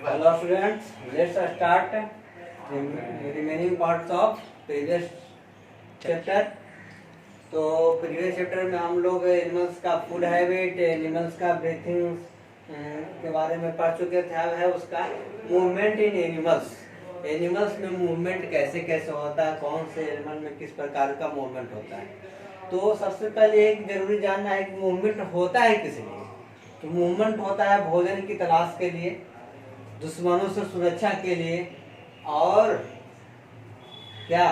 Hello students, let's start the remaining parts of previous chapter. तो previous chapter में हम लोग एनिमल्स का फूड हैबिट, एनिमल्स का ब्रीथिंग के बारे में पढ़ चुके थे। अब है उसका मूवमेंट इन एनिमल्स। एनिमल्स में मूवमेंट कैसे कैसे होता है, कौन से एनिमल में किस प्रकार का मूवमेंट होता है। तो सबसे पहले एक जरूरी जानना है कि मूवमेंट होता है किस लिए। तो मूवमेंट होता है भोजन की तलाश के लिए, दुश्मनों से सुरक्षा के लिए, और क्या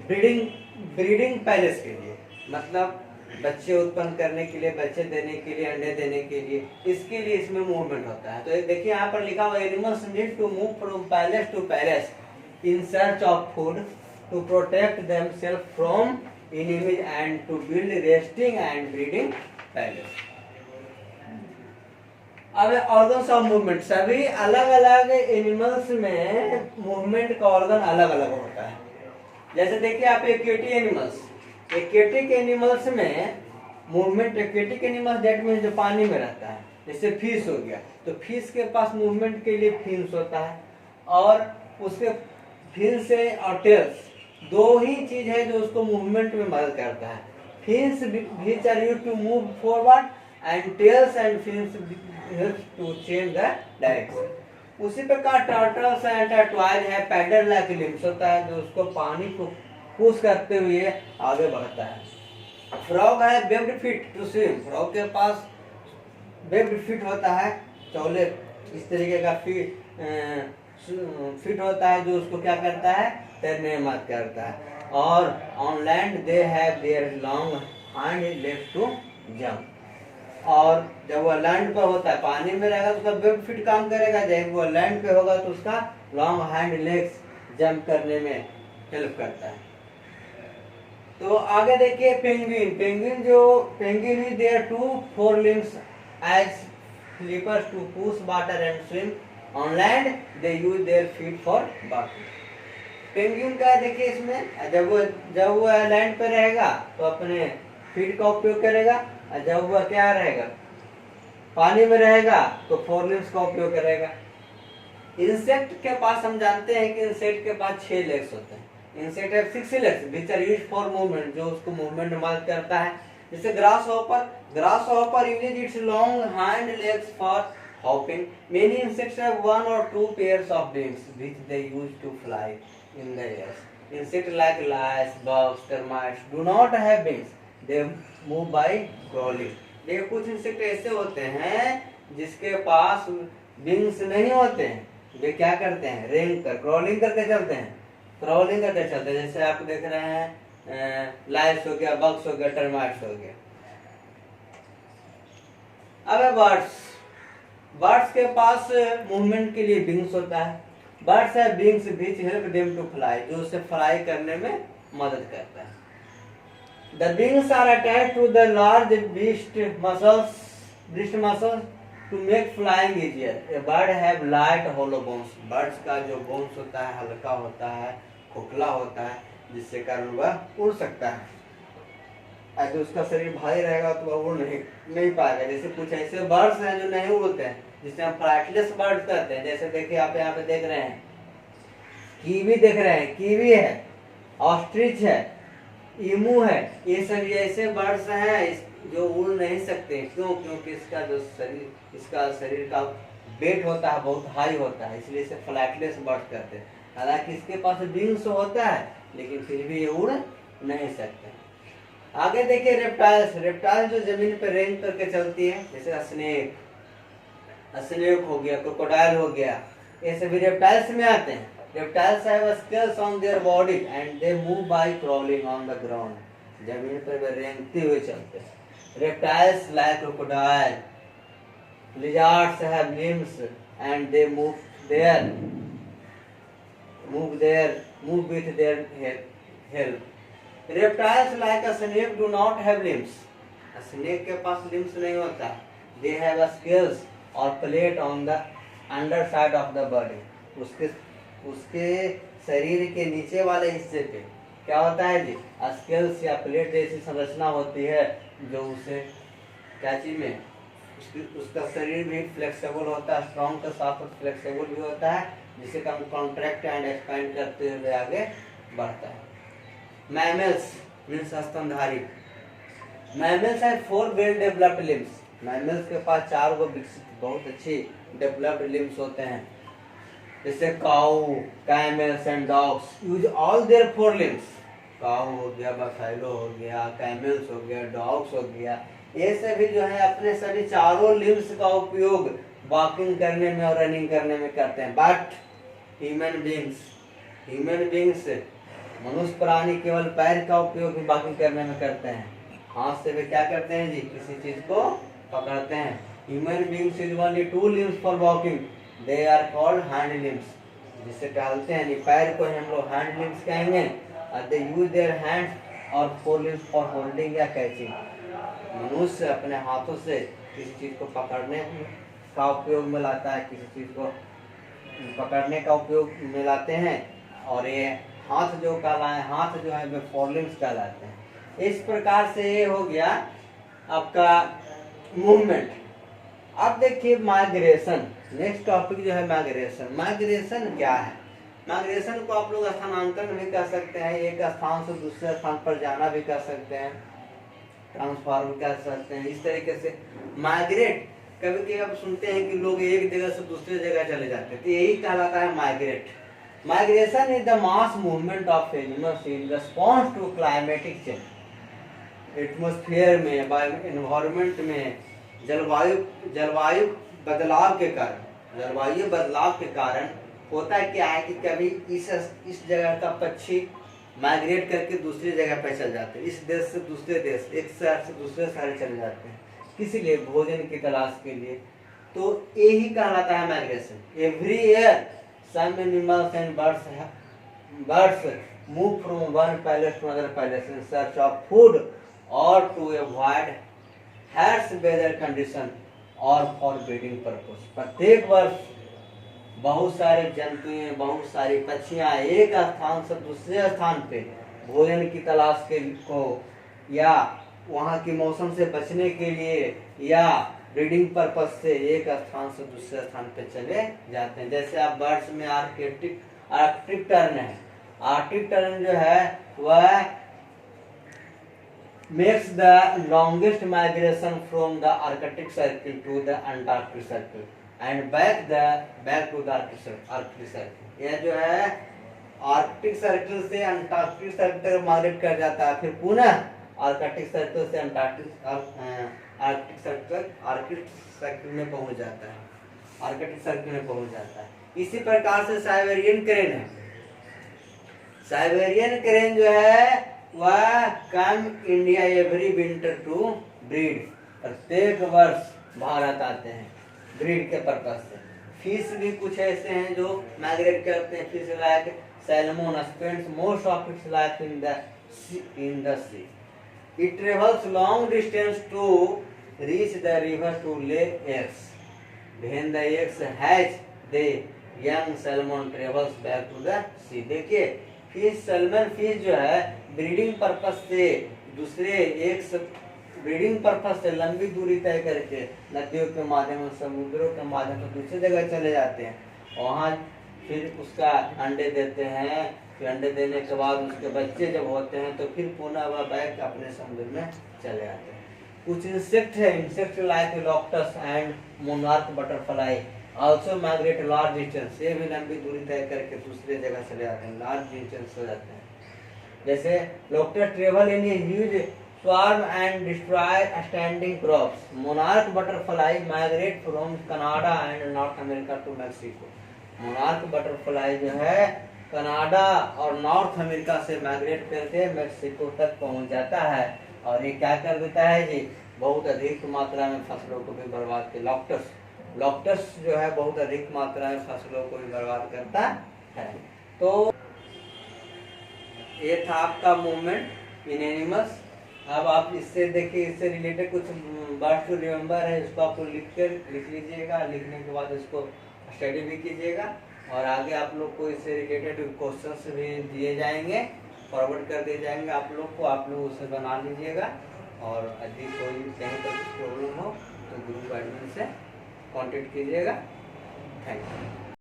ब्रीडिंग पैलेस के लिए, मतलब बच्चे उत्पन्न करने के लिए, बच्चे देने के लिए, अंडे देने के लिए, इसके लिए इसमें मूवमेंट होता है। तो देखिए यहाँ पर लिखा हुआ animals need to move from places to places in search of food to protect themselves from enemies and to build resting and breeding places. अब ऑर्गन्स ऑफ मूवमेंट, सभी अलग अलग एनिमल्स में मूवमेंट का ऑर्गन अलग अलग होता है। जैसे देखिए आप एक्वेटिक एनिमल्स में movement, aquatic animals that means जो पानी में रहता है, जैसे फिश हो गया, तो फिश के पास मूवमेंट के लिए फिन्स होता है, और उसके फिन से और टेल्स दो ही चीज है जो उसको मूवमेंट में मदद करता है। Fins which are used to move forward and tails and fins helps to change the direction। उसी प्रकार टर्टल्स एंड टर्टवाइज है, पैडल लाइक लिम्स होता है जो उसको पानी को पुश करते हुए आगे बढ़ता है। फ्रॉग है webbed feet to swim, frog के पास वेब्ड फीट होता है, चौले इस तरीके का फीट होता है जो उसको क्या करता है, तैरने में मदद करता है। और on land they have their long hind legs to jump, और जब वो लैंड पर होता है, पानी में रहेगा तो उसका वेब फिट काम करेगा, जब वो लैंड पे होगा तो उसका लॉन्ग हैंड लेग्स जंप करने में हेल्प करता है। तो आगे देखिए penguin is their two fore limbs as flippers to push water and swim, on land they use their feet for bathing. Penguin का देखिए इसमें जब वो लैंड पे रहेगा तो अपने फीट का उपयोग करेगा, जब वह क्या रहेगा, पानी में रहेगा तो फोर लिम्स का उपयोग करेगा। इंसेक्ट के पास हम जानते हैं कि इंसेक्ट के पास 6 लेग्स होते हैं। Insect have 6 legs which are used for movement, जो उसको मूवमेंट में मदद करता है। जैसे grasshopper uses its long hind legs for hopping. Many insects have 1 or 2 pairs of wings which they use to fly in the air. Insects like lice, bugs, termites do not have wings. They move by crawling। देखिए कुछ insect ऐसे होते हैं जिसके पास wings नहीं होते हैं, वे क्या करते हैं, रेंग कर क्रॉलिंग करके चलते हैं, जैसे आप देख रहे हैं लाइस हो गया, बग्स हो गया, टर्माइट्स हो गया। अब बर्ड्स के पास मूवमेंट के लिए विंग्स होता है। बर्ड्स है wings which help them to fly, जो उसे फ्लाई करने में मदद करता है। The wings are attached to the large wrist muscles to make flying easier. A bird have light hollow bones. Birds का जो bones होता है हल्का होता है, खोखला होता है, जिससे कारण वह उड़ सकता है। अगर उसका शरीर भारी रहेगा तो वह उड़ नहीं पाएगा। जैसे कुछ ऐसे बर्ड्स हैं जो नहीं उड़ते हैं, जिसे हम फ्लाइटलेस बर्ड्स कहते हैं। जैसे देखिए आप यहाँ पे देख रहे हैं, कीवी है, ऑस्ट्रिच है, ईमू है, ये सब ऐसे बर्ड्स हैं जो उड़ नहीं सकते। क्यों? क्योंकि इसका शरीर का वेट होता है, बहुत हाई होता है, इसलिए इसे फ्लाइटलेस बर्ड कहते हैं। हालांकि इसके पास विंग्स होता है लेकिन फिर भी ये उड़ नहीं सकते। आगे देखिए रेप्टाइल्स जो जमीन पर रेंग करके चलती है, जैसे स्नेक हो गया, क्रोकोडाइल हो गया, ये सभी रेप्टाइल्स में आते हैं। Reptiles have scales on their body and they move by crawling on the ground। जमीन पर वे रेंगते हुए चलते हैं। Reptiles like crocodile, lizards have limbs and they move with their help। Reptiles like a snake do not have limbs। Snake के पास limbs नहीं होता। They have scales or plate on the underside of the body। उसके शरीर के नीचे वाले हिस्से पे क्या होता है जी, स्केल्स या प्लेट जैसी संरचना होती है, जो उसे क्या चीज में उसका शरीर भी फ्लेक्सिबल होता है, स्ट्रॉन्ग के साथ फ्लेक्सिबल भी होता है, जिसे हम कॉन्ट्रैक्ट एंड एक्सपेंड करते हुए आगे बढ़ता है। मैमल्स मीन्स स्तनधारी। Mammals have 4 well developed limbs. Mammals के पास 4 वो विकसित बहुत अच्छी डेवलप्ड लिम्स होते हैं। जैसे cow, camels and dogs use all their 4 limbs. Cow हो गया, बफेलो हो गया, कैमल्स हो गया, डॉग्स हो गया, ये सभी जो है अपने सभी 4 लिम्स का उपयोग वॉकिंग करने में और रनिंग करने में करते हैं। बट ह्यूमन बींग्स मनुष्य प्राणी केवल पैर का उपयोग ही वॉकिंग करने में करते हैं। हाथ से वे क्या करते हैं जी, किसी चीज को पकड़ते हैं। Human beings use only 2 limbs for walking, they are called hand limbs. जिसे टहलते हैं, पैर को हम लोग हैंड लिम्स कहेंगे। दे यूज देयर हैंड्स और 4 लिम्स फॉर होल्डिंग या कैचिंग। मनुष्य अपने हाथों से किसी चीज को पकड़ने का उपयोग में लाता है, किसी चीज को पकड़ने का उपयोग में लाते हैं, और ये हाथ जो कहलाए, हाथ जो है वे 4 लिम्स कहलाते हैं। इस प्रकार से ये हो गया आपका मूवमेंट। अब देखिए माइग्रेशन, नेक्स्ट टॉपिक जो है माइग्रेशन। माइग्रेशन क्या है? माइग्रेशन को आप लोग स्थानांतरण भी कर सकते हैं, एक स्थान से दूसरे स्थान पर जाना भी कर सकते हैं, ट्रांसफर भी कर सकते हैं। इस तरीके से माइग्रेट, कभी कभी आप सुनते हैं कि लोग एक जगह से दूसरी जगह चले जाते हैं, तो यही कहलाता है migrate. Migration is the mass movement of animals in response to climatic change. Atmosphere में, एनवायरमेंट में जलवायु बदलाव के कारण होता है क्या है कि कभी इस जगह का पक्षी माइग्रेट करके दूसरी जगह पे चल जाते हैं, इस देश से दूसरे देश, एक शहर से दूसरे शहर चले जाते हैं, किसी लिए भोजन की तलाश के लिए। तो यही कहलाता है migration. Every year some animals and birds move from one place to another place in search of food और to avoid harsh weather condition और फॉर ब्रीडिंग पर्पस। प्रत्येक वर्ष बहुत सारे जंतुएं, बहुत सारी पक्षियां एक स्थान से दूसरे स्थान पे भोजन की तलाश के को, या वहाँ की मौसम से बचने के लिए, या ब्रीडिंग पर्पस से एक स्थान से दूसरे स्थान पे चले जाते हैं। जैसे आप बर्ड्स में आर्कटिक टर्न है। आर्कटिक टर्न जो है वह makes the longest migration from the Arctic Circle to the Antarctic Circle and back to the Arctic Circle। यह जो है आर्कटिक सर्कल से अंटार्कटिक सर्कल तक माइग्रेट कर जाता है, फिर पुनः आर्कटिक सर्कल से आर्कटिक सर्कल में पहुंच जाता है, आर्कटिक सर्कल में पहुंच जाता है। इसी प्रकार से साइबेरियन क्रेन है। साइबेरियन क्रेन जो है वह come India every winter to breed. प्रत्येक वर्ष भारत आते हैं ब्रीड के पर्पज से। फिश भी कुछ ऐसे हैं जो माइग्रेट करते हैं। Fish like salmon spends most of its life in the sea. It travels long distance to reach the river to lay eggs. When the eggs hatch the young salmon travels back to the sea. देखिए fish, salmon fish जो है breeding purpose से दूसरे एक breeding purpose से लंबी दूरी तय करके नदियों के माध्यम से, समुद्रों के माध्यम से दूसरी जगह चले जाते हैं, वहाँ फिर उसका अंडे देते हैं। फिर अंडे देने के बाद उसके बच्चे जब होते हैं तो फिर पुनः वह बैक अपने समुद्र में चले आते हैं। कुछ इंसेक्ट है, insect like locusts and monarch butterfly also migrate large distance. ये भी लंबी दूरी तय करके दूसरे जगह चले जाते हैं, लार्ज डिस्टेंस हो जाते हैं। जैसे locusts travel in huge swarm and destroy standing crops. Monarch butterfly migrate from Canada and North America to Mexico. Monarch butterfly जो है कनाडा और नॉर्थ अमेरिका से माइग्रेट करके मैक्सिको तक पहुंच जाता है, और ये क्या कर देता है जी, बहुत अधिक मात्रा में फसलों को भी बर्बाद कर। लॉक्टस जो है बहुत अधिक मात्रा में फसलों को भी बर्बाद करता है। तो ये था आपका मूवमेंट इन एनिमल्स। अब आप इससे देखिए, इससे रिलेटेड कुछ वर्ड टू रिमेम्बर है, इसको आपको लिख लीजिएगा। लिखने के बाद इसको स्टडी भी कीजिएगा, और आगे आप लोग को इससे रिलेटेड क्वेश्चंस भी दिए जाएंगे, फॉरवर्ड कर दिए जाएंगे आप लोग को। आप लोग उसे बना लीजिएगा, और यदि कोई कहीं पर प्रॉब्लम हो तो ग्रुप एडमिन से कांटेक्ट कीजिएगा। Thank you.